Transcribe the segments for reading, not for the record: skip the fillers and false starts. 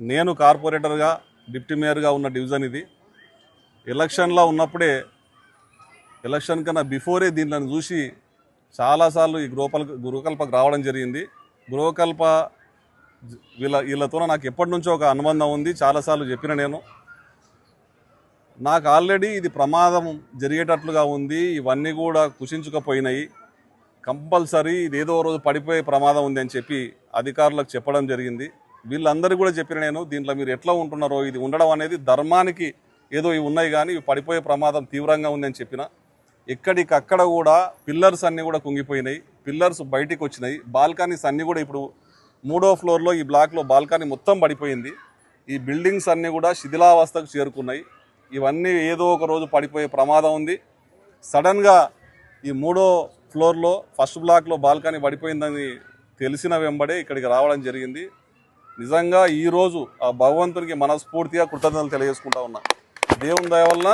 నేను కార్పొరేటర్గా డిప్యూటీ మేయర్గా ఉన్న డివిజన్ ఇది. ఎలక్షన్లో ఉన్నప్పుడే, ఎలక్షన్ కన్నా బిఫోరే దీనిని చూసి చాలాసార్లు ఈ గృహకల్పకు రావడం జరిగింది. గృహకల్ప వీళ్ళతో నాకు ఎప్పటి నుంచో ఒక అనుబంధం ఉంది. చాలాసార్లు చెప్పిన నాకు ఆల్రెడీ ఇది ప్రమాదం జరిగేటట్లుగా ఉంది. ఇవన్నీ కూడా కుషించుకుపోయినాయి. కంపల్సరీ ఇది ఏదో రోజు పడిపోయే ప్రమాదం ఉంది అని చెప్పి అధికారులకు చెప్పడం జరిగింది. వీళ్ళందరికీ కూడా చెప్పిన దీంట్లో మీరు ఎట్లా ఉంటున్నారో, ఇది ఉండడం అనేది ధర్మానికి ఏదో ఇవి ఉన్నాయి కానీ ఇవి పడిపోయే ప్రమాదం తీవ్రంగా ఉందని చెప్పిన. ఎక్కడికక్కడ కూడా పిల్లర్స్ అన్నీ కూడా కుంగిపోయినాయి. పిల్లర్స్ బయటికి వచ్చినాయి. బాల్కనీస్ అన్నీ కూడా ఇప్పుడు 3వ ఫ్లోర్లో ఈ బ్లాక్లో బాల్కనీ మొత్తం పడిపోయింది. ఈ బిల్డింగ్స్ అన్నీ కూడా శిథిలావస్థకు చేరుకున్నాయి. ఇవన్నీ ఏదో ఒక రోజు పడిపోయే ప్రమాదం ఉంది. సడన్గా ఈ 3వ ఫ్లోర్లో ఫస్ట్ బ్లాక్లో బాల్కనీ పడిపోయిందని తెలిసిన వెంబడే ఇక్కడికి రావడం జరిగింది. నిజంగా ఈరోజు ఆ భగవంతునికి మనస్ఫూర్తిగా కృతజ్ఞతలు తెలియజేసుకుంటా ఉన్నా. దేవుని దయ వల్ల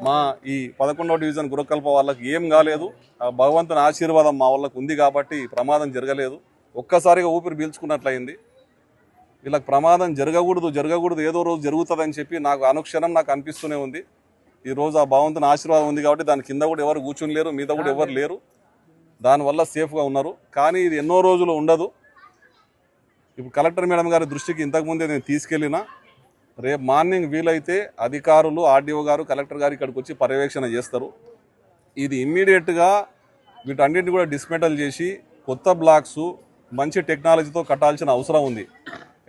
మా ఈ 11వ డివిజన్ గృహకల్ప వాళ్ళకి ఏం కాలేదు. ఆ భగవంతుని ఆశీర్వాదం మా వాళ్ళకు ఉంది కాబట్టి ప్రమాదం జరగలేదు. ఒక్కసారిగా ఊపిరి పీల్చుకున్నట్లయింది. వీళ్ళకి ప్రమాదం జరగకూడదు ఏదో రోజు జరుగుతుందని చెప్పి నాకు అనుక్షణం నాకు అనిపిస్తూనే ఉంది. ఈరోజు ఆ భగవంతుని ఆశీర్వాదం ఉంది కాబట్టి దాని కింద కూడా ఎవరు కూర్చుని లేరు, మీద కూడా ఎవరు లేరు. దానివల్ల సేఫ్గా ఉన్నారు. కానీ ఇది ఎన్నో రోజులు ఉండదు. ఇప్పుడు కలెక్టర్ మేడం గారి దృష్టికి ఇంతకుముందే నేను తీసుకెళ్ళిన. రేపు మార్నింగ్ వీలైతే అధికారులు, ఆర్డీఓ గారు, కలెక్టర్ గారు ఇక్కడికి వచ్చి పర్యవేక్షణ చేస్తారు. ఇది ఇమ్మీడియట్గా వీటన్నిటిని కూడా డిస్మెంటల్ చేసి కొత్త బ్లాక్స్ మంచి టెక్నాలజీతో కట్టాల్సిన అవసరం ఉంది.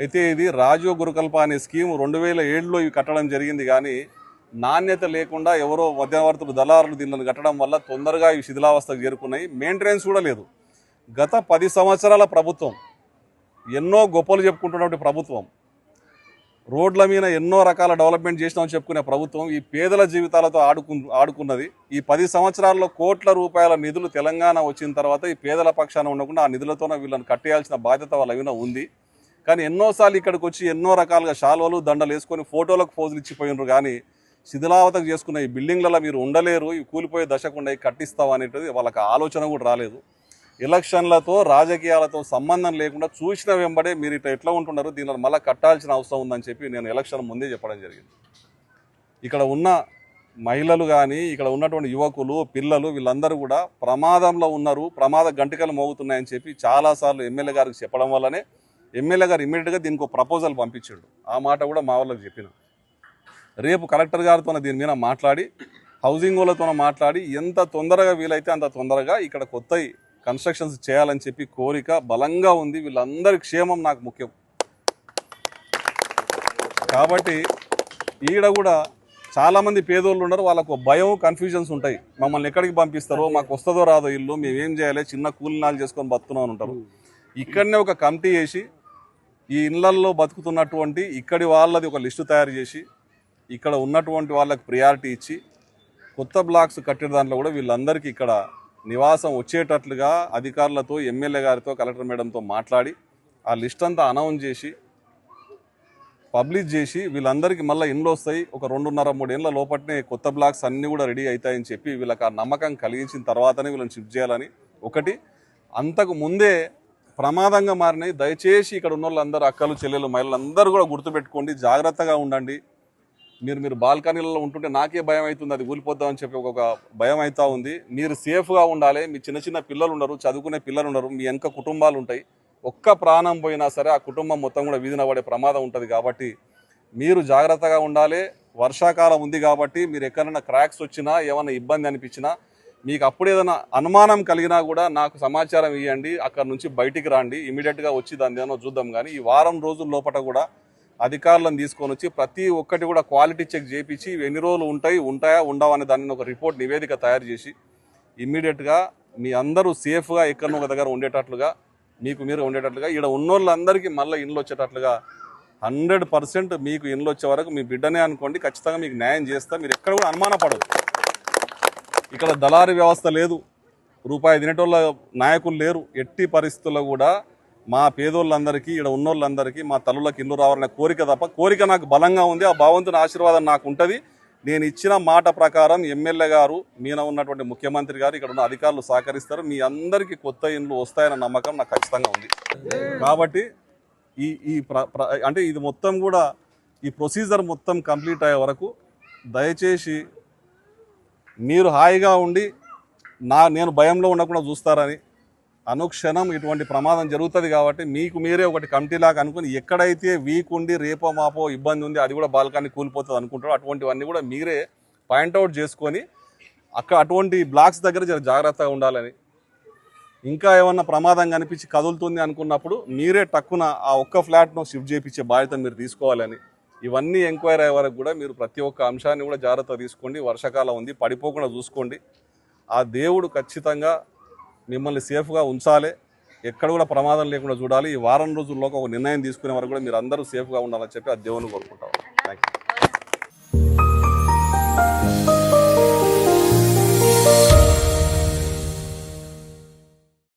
అయితే ఇది రాజీవ్ గృహకల్ప అనే స్కీమ్ 2007లో ఇవి కట్టడం జరిగింది. కానీ నాణ్యత లేకుండా ఎవరో మధ్యవర్తులు, దళారులు దీనిని కట్టడం వల్ల తొందరగా ఇవి శిథిలావస్థకు చేరుకున్నాయి. మెయింటెనెన్స్ కూడా లేదు. గత 10 సంవత్సరాల ప్రభుత్వం, ఎన్నో గొప్పలు చెప్పుకుంటున్నటువంటి ప్రభుత్వం, రోడ్ల మీద ఎన్నో రకాల డెవలప్మెంట్ చేసినామని చెప్పుకునే ప్రభుత్వం ఈ పేదల జీవితాలతో ఆడుకున్నది. ఈ 10 సంవత్సరాల్లో కోట్ల రూపాయల నిధులు తెలంగాణ వచ్చిన తర్వాత ఈ పేదల పక్షాన ఉండకుండా ఆ నిధులతోనే వీళ్ళని కట్టేయాల్సిన బాధ్యత వాళ్ళ మీద ఉంది. కానీ ఎన్నోసార్లు ఇక్కడికి వచ్చి ఎన్నో రకాలుగా శాలువలు, దండలు వేసుకొని ఫోటోలకు పోజులు ఇచ్చిపోయినారు. కానీ శిథిలావతకు చేసుకున్న ఈ బిల్డింగ్లలో మీరు ఉండలేరు, ఇవి కూలిపోయే దశకుండా కట్టిస్తావు అనేటిది వాళ్ళకి ఆలోచన కూడా రాలేదు. ఎలక్షన్లతో, రాజకీయాలతో సంబంధం లేకుండా చూసిన వెంబడే మీరు ఇట్లా ఎట్లా ఉంటున్నారు, దీనిలో మళ్ళీ కట్టాల్సిన అవసరం ఉందని చెప్పి నేను ఎలక్షన్ ముందే చెప్పడం జరిగింది. ఇక్కడ ఉన్న మహిళలు కానీ, ఇక్కడ ఉన్నటువంటి యువకులు, పిల్లలు వీళ్ళందరూ కూడా ప్రమాదంలో ఉన్నారు, ప్రమాద గంటికలు మోగుతున్నాయని చెప్పి చాలాసార్లు ఎమ్మెల్యే గారికి చెప్పడం వల్లనే ఎమ్మెల్యే గారు ఇమ్మీడియట్గా దీనికి ఒక ప్రపోజల్ పంపించాడు. ఆ మాట కూడా మా వాళ్ళకి చెప్పిన. రేపు కలెక్టర్ గారితో దీని మీద మాట్లాడి, హౌసింగ్ వాళ్ళతో మాట్లాడి ఎంత తొందరగా వీలైతే అంత తొందరగా ఇక్కడ కొత్త కన్స్ట్రక్షన్స్ చేయాలని చెప్పి కోరిక బలంగా ఉంది. వీళ్ళందరి క్షేమం నాకు ముఖ్యం కాబట్టి ఈడ కూడా చాలామంది పేదోళ్ళు ఉన్నారు. వాళ్ళకు భయం, కన్ఫ్యూజన్స్ ఉంటాయి. మమ్మల్ని ఎక్కడికి పంపిస్తారో, మాకు వస్తుందో రాదో ఇల్లు, మేమేం చేయాలి, చిన్న కూలినాలు చేసుకొని బతుకున్నాం ఉంటారు. ఇక్కడనే ఒక కమిటీ చేసి ఈ ఇళ్లల్లో బతుకుతున్నటువంటి ఇక్కడి వాళ్ళది ఒక లిస్టు తయారు చేసి ఇక్కడ ఉన్నటువంటి వాళ్ళకి ప్రియారిటీ ఇచ్చి కొత్త బ్లాక్స్ కట్టిన దాంట్లో కూడా వీళ్ళందరికీ ఇక్కడ నివాసం వచ్చేటట్లుగా అధికారులతో, ఎమ్మెల్యే గారితో, కలెక్టర్ మేడంతో మాట్లాడి ఆ లిస్ట్ అంతా అనౌన్స్ చేసి పబ్లిష్ చేసి వీళ్ళందరికీ మళ్ళీ ఇండ్లు వస్తాయి. ఒక 2.5-3 ఏళ్ళ లోపట్నే కొత్త బ్లాక్స్ అన్నీ కూడా రెడీ అవుతాయని చెప్పి వీళ్ళకి ఆ నమ్మకం కలిగించిన తర్వాతనే వీళ్ళని షిఫ్ట్ చేయాలని. ఒకటి, అంతకు ముందే ప్రమాదంగా మారినాయి. దయచేసి ఇక్కడ ఉన్న వాళ్ళందరూ, అక్కలు, చెల్లెలు, మహిళలు అందరూ కూడా గుర్తుపెట్టుకోండి, జాగ్రత్తగా ఉండండి. మీరు బాల్కనీలలో ఉంటుంటే నాకే భయం అవుతుంది, అది కూలిపోద్దామని చెప్పి ఒక భయం అవుతూ ఉంది. మీరు సేఫ్గా ఉండాలి. మీ చిన్న పిల్లలు ఉన్నారు, చదువుకునే పిల్లలు ఉన్నారు, మీ వెనక కుటుంబాలు ఉంటాయి. ఒక్క ప్రాణం పోయినా సరే ఆ కుటుంబం మొత్తం కూడా వీధిన పడే ప్రమాదం ఉంటుంది. కాబట్టి మీరు జాగ్రత్తగా ఉండాలి. వర్షాకాలం ఉంది కాబట్టి మీరు ఎక్కడైనా క్రాక్స్ వచ్చినా, ఏమైనా ఇబ్బంది అనిపించినా, మీకు అప్పుడు ఏదైనా అనుమానం కలిగినా కూడా నాకు సమాచారం ఇవ్వండి. అక్కడ నుంచి బయటికి రండి, ఇమీడియట్గా వచ్చి దాన్ని ఏదైనా చూద్దాం. కానీ ఈ వారం రోజుల లోపల కూడా అధికారులను తీసుకొని వచ్చి ప్రతి ఒక్కటి కూడా క్వాలిటీ చెక్ చేయించి ఎన్ని రోజులు ఉంటాయా ఉండవా అనే దాన్ని ఒక రిపోర్ట్, నివేదిక తయారు చేసి ఇమ్మీడియట్గా మీ అందరూ సేఫ్గా ఎక్కడో ఒక దగ్గర ఉండేటట్లుగా, మీకు మీరు ఉండేటట్లుగా, ఇక్కడ ఉన్నోళ్ళందరికీ మళ్ళీ ఇండ్లు వచ్చేటట్లుగా 100% మీకు ఇండ్లు వచ్చే వరకు మీ బిడ్డనే అనుకోండి, ఖచ్చితంగా మీకు న్యాయం చేస్తా. మీరు ఎక్కడ కూడా అనుమానపడదు. ఇక్కడ దళారీ వ్యవస్థ లేదు, రూపాయి తినేటోళ్ళ నాయకులు లేరు. ఎట్టి పరిస్థితుల్లో కూడా మా పేదోళ్ళందరికీ, ఇక్కడ ఉన్నోళ్ళందరికీ మా తల్లులకు ఇల్లు రావాలనే కోరిక తప్ప, కోరిక నాకు బలంగా ఉంది. ఆ భగవంతుని ఆశీర్వాదం నాకు ఉంటుంది. నేను ఇచ్చిన మాట ప్రకారం ఎమ్మెల్యే గారు, మీన ఉన్నటువంటి ముఖ్యమంత్రి గారు, ఇక్కడ ఉన్న అధికారులు సహకరిస్తారు. మీ అందరికీ కొత్త ఇండ్లు వస్తాయన్న నమ్మకం నాకు ఖచ్చితంగా ఉంది. కాబట్టి ఈ ఈ అంటే ఇది మొత్తం కూడా ఈ ప్రొసీజర్ మొత్తం కంప్లీట్ అయ్యే వరకు దయచేసి మీరు హాయిగా ఉండి నేను భయంలో ఉండకుండా చూస్తారని, అనుక్షణం ఇటువంటి ప్రమాదం జరుగుతుంది కాబట్టి మీకు మీరే ఒకటి కమిటీలాగా అనుకుని ఎక్కడైతే వీక్ ఉండి రేపో మాపో ఇబ్బంది ఉంది, అది కూడా బాల్కనీ కూలిపోతుంది అనుకుంటారో అటువంటివన్నీ కూడా మీరే పాయింట్అవుట్ చేసుకొని అటువంటి బ్లాక్స్ దగ్గర జాగ్రత్తగా ఉండాలని, ఇంకా ఏమన్నా ప్రమాదం కనిపించి కదులుతుంది అనుకున్నప్పుడు మీరే టక్కున ఆ ఒక్క ఫ్లాట్ను షిఫ్ట్ చేయించే బాధ్యత మీరు తీసుకోవాలని, ఇవన్నీ ఎంక్వైరీ అయ్యే వరకు కూడా మీరు ప్రతి ఒక్క అంశాన్ని కూడా జాగ్రత్త తీసుకోండి. వర్షాకాలం ఉంది, పడిపోకుండా చూసుకోండి. ఆ దేవుడు ఖచ్చితంగా మిమ్మల్ని సేఫ్గా ఉంచాలి, ఎక్కడ కూడా ప్రమాదం లేకుండా చూడాలి. ఈ వారం రోజుల్లో ఒక నిర్ణయం తీసుకునే వరకు కూడా మీరు అందరూ సేఫ్గా ఉండాలని చెప్పి ఆ దేవుని కోరుకుంటాం. Thank you.